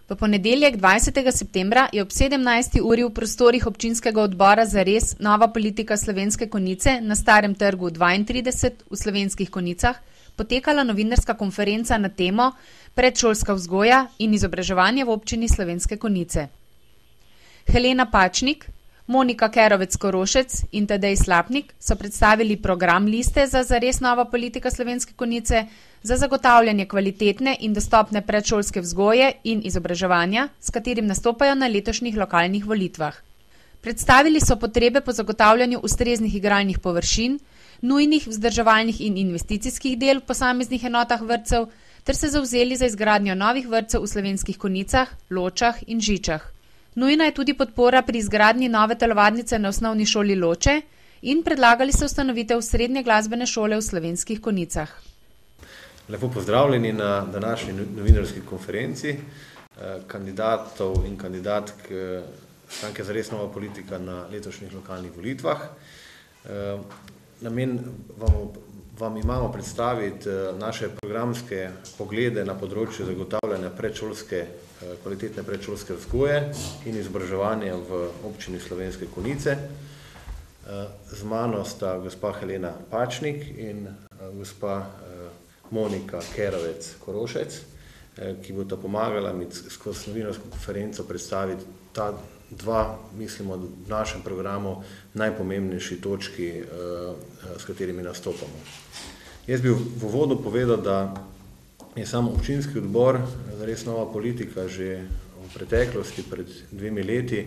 V ponedeljek 20. septembra je ob 17. uri v prostorih občinskega odbora Zares nova politika Slovenske Konjice na Starem trgu 32 v Slovenskih Konjicah potekala novinarska konferenca na temo Predšolska vzgoja in izobraževanje v občini Slovenske Konjice. Helena Pačnik, Monika Kerovec-Korošec in Tadej Slapnik so predstavili program liste za Zares nova politika Slovenske Konjice za zagotavljanje kvalitetne in dostopne predšolske vzgoje in izobraževanja, s katerim nastopajo na letošnjih lokalnih volitvah. Predstavili so potrebe po zagotavljanju ustreznih igralnih površin, nujnih vzdrževalnih in investicijskih del v posameznih enotah vrtcev ter se zavzeli za izgradnjo novih vrtcev v Slovenskih Konjicah, Ločah in Žičah. Nujna je tudi podpora pri izgradnji nove telovadnice na osnovni šoli Loče in predlagali so ustanovitev srednje glasbene šole v Slovenskih Konjicah. Lepo pozdravljeni na današnji novinarski konferenci kandidatov in kandidatk stranke Zares nova politika na letošnjih lokalnih volitvah. Namen vam imamo predstaviti naše programske poglede na področju zagotavljanja kvalitetne predšolske vzgoje in izobraževanja v občini Slovenske Konjice. Z mano sta gospa Helena Pačnik in gospa Monika Kerovec-Korošec, ki bosta pomagala mi skozi novinarsko konferenco predstaviti ta dva, mislimo, v našem programu najpomembnejši točki, s katerimi nastopamo. Jaz bi v uvodu povedal, da je sam občinski odbor Zares nova politika že v preteklosti, pred 2 leti,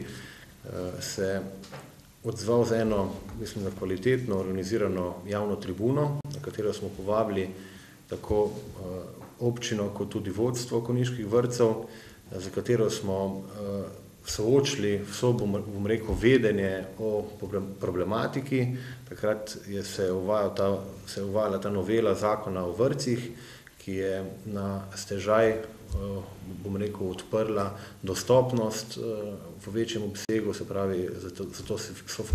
se odzval za eno, mislim, da kvalitetno organizirano javno tribuno, na katero smo povabili tako občino kot tudi vodstvo konjiških vrtcev, za katero smo soočili vso, bom rekel, vedenje o problematiki. Takrat se je uvajala ta novela zakona o vrtcih, ki je na stežaj, bom rekel, odprla dostopnost v večjem obsegu, se pravi, zato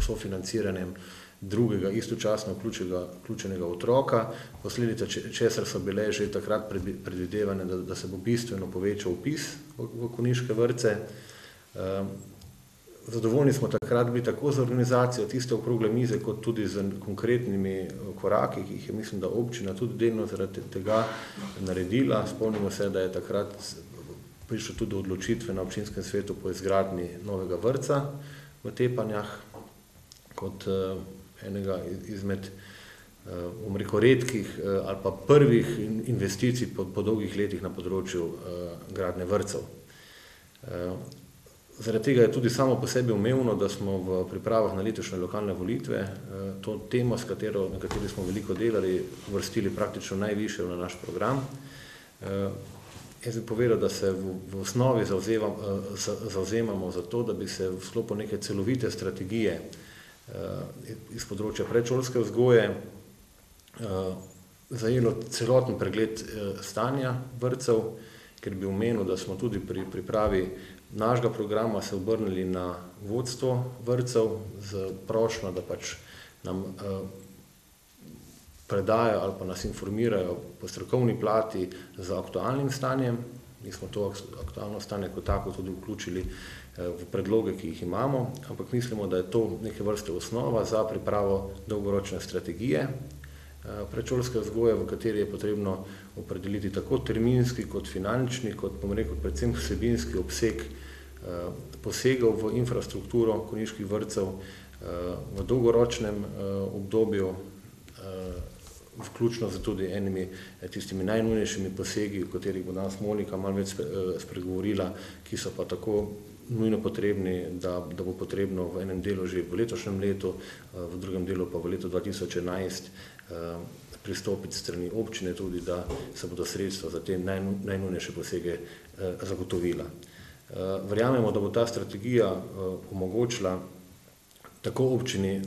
sofinanciranjem drugega istočasno vključenega otroka, posledica česar so bile že takrat predvidevane, da se bo bistveno povečal vpis v konjiške vrtce. Zadovoljni smo takrat bili tako z organizacijo tiste okrogle mize, kot tudi z konkretnimi koraki, ki jih je, mislim, da občina tudi delno zaradi tega naredila. Spomnimo se, da je takrat prišlo tudi do odločitve na občinskem svetu po izgradnji novega vrtca v Tepanjah, kot enega izmed, bom rekel, redkih ali pa prvih investicij po dolgih letih na področju gradnje vrtcev. Zaradi tega je tudi samo po sebi umevno, da smo v pripravah na letošnje lokalne volitve to temo, na kateri smo veliko delali, uvrstili praktično najvišje na naš program. Jaz bi povedal, da se v osnovi zavzemamo za to, da bi se v sklopu neke celovite strategije iz področja predšolske vzgoje zajelo celoten pregled stanja vrtcev, ker bi omenil, da smo tudi pri pripravi našega programa se obrnili na vodstvo vrtcev z prošnjo, da pač nam predajo ali pa nas informirajo po strokovni plati z aktualnim stanjem. Mi smo to aktualno stanje kot tako tudi vključili v predloge, ki jih imamo, ampak mislimo, da je to neke vrste osnova za pripravo dolgoročne strategije predšolske vzgoje, v kateri je potrebno opredeliti tako terminski kot finančni, kot, bom rekel, predvsem vsebinski obseg posegov v infrastrukturo konjiških vrtcev v dolgoročnem obdobju, vključno z tudi enimi tistimi najnujnejšimi posegi, o katerih bo danes Monika malo več spregovorila, ki so pa tako nujno potrebni, da bo potrebno v enem delu že v letošnjem letu, v drugem delu pa v letu 2011 pristopiti strani občine tudi, da se bodo sredstva za te najnujnejše posege zagotovila. Verjamemo, da bo ta strategija omogočila tako občini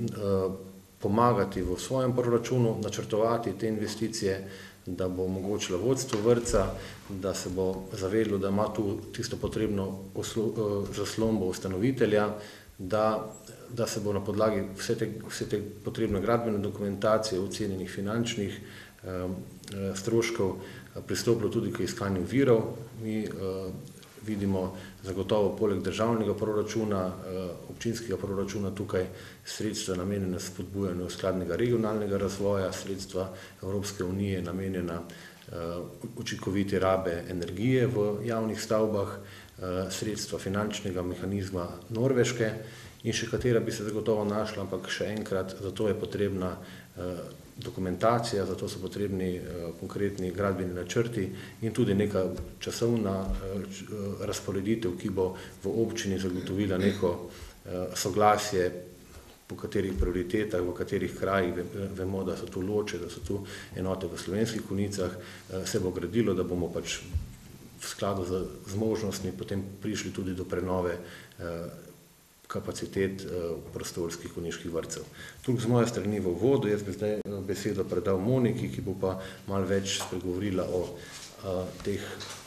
pomagati v svojem proračunu, načrtovati te investicije, da bo omogočila vodstvo vrtca, da se bo zavedlo, da ima tu tisto potrebno zaslombo ustanovitelja, da se bo na podlagi vse te potrebne gradbene dokumentacije, ocenjenih finančnih stroškov pristopilo tudi k iskanju virov. Mi vidimo zagotovo poleg državnega proračuna, občinskega proračuna tukaj sredstva namenjena spodbujanju skladnega regionalnega razvoja, sredstva Evropske unije namenjena učinkovite rabe energije v javnih stavbah, sredstva finančnega mehanizma Norveške in še katera bi se zagotovo našla, ampak še enkrat, zato je potrebna dokumentacija, zato so potrebni konkretni gradbeni načrti in tudi neka časovna razporeditev, ki bo v občini zagotovila neko soglasje, po katerih prioritetah, v katerih krajih, vemo, da so tu Loče, da so tu enote v Slovenskih Konjicah, se bo gradilo, da bomo pač v skladu z možnostmi potem prišli tudi do prenove kapacitet prostorskih konjiških vrtcev. Tukaj z moje strani v uvodu, jaz bi zdaj besedo predal Moniki, ki bo pa malo več spregovorila o teh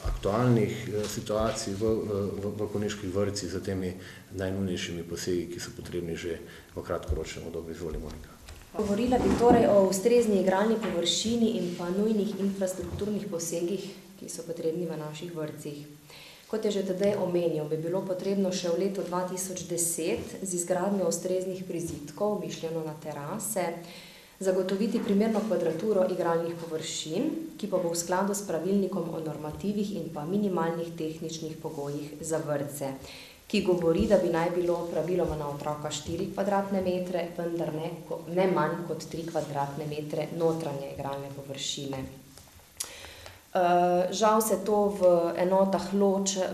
aktualnih situacij v konjiških vrtcih za temi najnujnejšimi posegi, ki so potrebni že v kratkoročnem obdobju. Izvoli, Monika. Govorila bi torej o ustrezni igralni površini in pa nujnih infrastrukturnih posegih, ki so potrebni v naših vrtcih. Kot je že tedaj omenil, bi bilo potrebno še v letu 2010 z izgradnjo ustreznih prizidkov, mišljeno na terase, zagotoviti primerno kvadraturo igralnih površin, ki pa bo v skladu s pravilnikom o normativih in pa minimalnih tehničnih pogojih za vrtce, ki govori, da bi naj bilo praviloma na otroka 4 kvadratne metre, vendar ne manj kot 3 kvadratne metre notranje igralne površine. Žal se to v enotah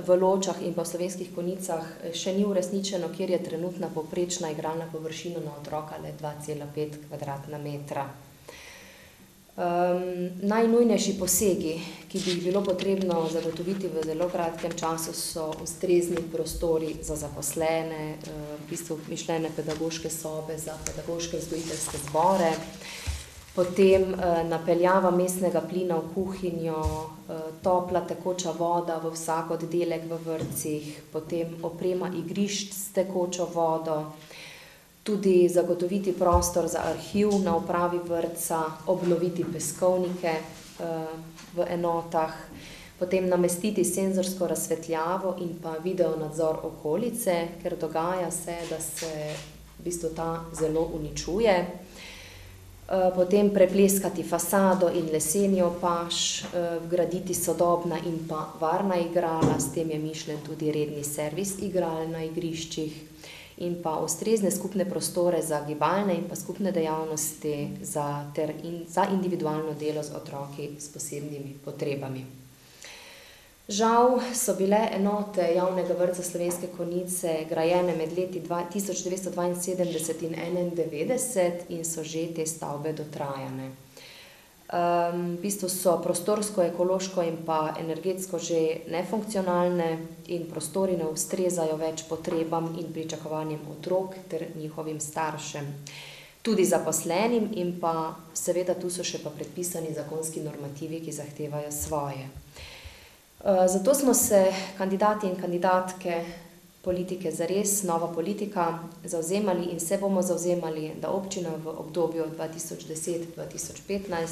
v Ločah in pa v Slovenskih Konjicah še ni uresničeno, kjer je trenutna povprečna igralna površina na otroka le 2,5 kvadratna metra. Najnujnejši posegi, ki bi jih bilo potrebno zagotoviti v zelo kratkem času, so ustrezni prostori za zaposlene, v bistvu mišljene pedagoške sobe za pedagoške vzgojiteljske zbore, potem napeljava mestnega plina v kuhinjo, topla tekoča voda v vsak oddelek v vrtcih, potem oprema igrišč s tekočo vodo, tudi zagotoviti prostor za arhiv na upravi vrtca, obnoviti peskovnike v enotah, potem namestiti senzorsko razsvetljavo in pa video nadzor okolice, ker dogaja se, da se v bistvu ta zelo uničuje. Potem prepleskati fasado in leseni opaž, vgraditi sodobna in pa varna igrala, s tem je mišljen tudi redni servis igral na igriščih in pa ustrezne skupne prostore za gibalne in pa skupne dejavnosti za individualno delo z otroki s posebnimi potrebami. Žal so bile enote javnega vrtca Slovenske Konjice grajene med leti 1972 in 1991 in so že te stavbe dotrajane. V bistvu so prostorsko, ekološko in pa energetsko že nefunkcionalne in prostori ne ustrezajo več potrebam in pričakovanjem otrok ter njihovim staršem, tudi zaposlenim in pa seveda tu so še pa predpisani zakonski normativi, ki zahtevajo svoje. Zato smo se kandidati in kandidatke politike Zares, Nova politika, zavzemali in se bomo zavzemali, da občina v obdobju 2010-2015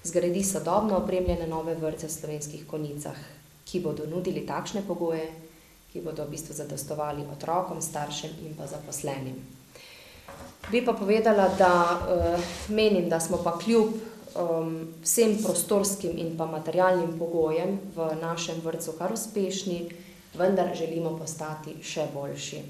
zgradi sodobno opremljene nove vrtce v Slovenskih Konjicah, ki bodo nudili takšne pogoje, ki bodo v bistvu zadostovali otrokom, staršem in pa zaposlenim. Bi pa povedala, da menim, da smo pa kljub vsem prostorskim in pa materialnim pogojem v našem vrtcu kar uspešni, vendar želimo postati še boljši.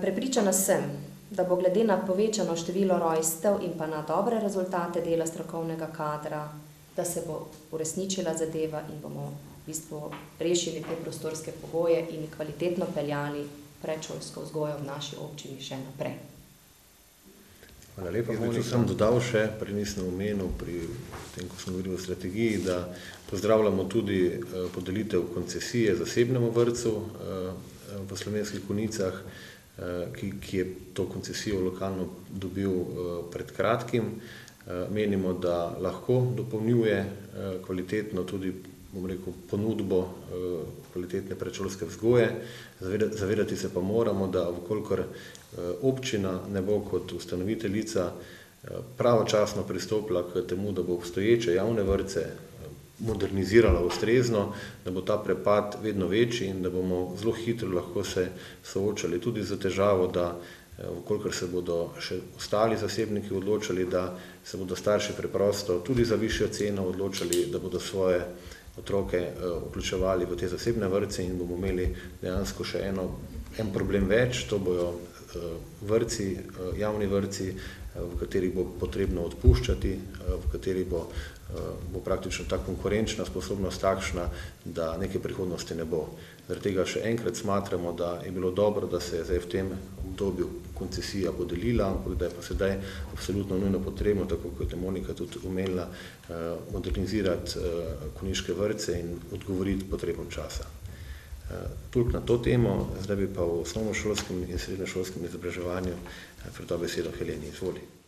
Prepričana sem, da bo glede na povečano število rojstev in pa na dobre rezultate dela strokovnega kadra, da se bo uresničila zadeva in bomo v bistvu rešili te prostorske pogoje in kvalitetno peljali predšolsko vzgojo v naši občini še naprej. Hvala lepa, Monika. Sem dodal še, prej nisem omenil pri tem, ko sem govoril o strategiji, da pozdravljamo tudi podelitev koncesije zasebnemu vrtcu v Slovenskih Konjicah, ki je to koncesijo lokalno dobil pred kratkim. Menimo, da lahko dopolnjuje kvalitetno tudi, bom rekel, ponudbo kvalitetne predšolske vzgoje. Zavedati se pa moramo, da vkolikor občina ne bo kot ustanoviteljica pravočasno pristopila k temu, da bo obstoječe javne vrtce modernizirala ustrezno, da bo ta prepad vedno večji in da bomo zelo hitro lahko se soočali tudi z težavo, da vkolikor se bodo še ostali zasebniki odločali, da se bodo starši preprosto tudi za višjo ceno odločali, da bodo svoje otroke vključevali v te zasebne vrtce in bomo imeli dejansko še en problem več, to bojo vrtci, javni vrtci, v katerih bo potrebno odpuščati, v katerih bo praktično ta konkurenčna sposobnost takšna, da neke prihodnosti ne bo. Zaradi tega še enkrat smatramo, da je bilo dobro, da se je zdaj v tem obdobju koncesija podelila, ampak da je pa sedaj absolutno nujno potrebno, tako kot je Monika tudi omenila, modernizirati konjiške vrtce in odgovoriti potrebam časa. Toliko na to temo, zdaj bi pa v osnovnošolskem in srednješolskem izobraževanju predal besedo Heleni. Izvoli.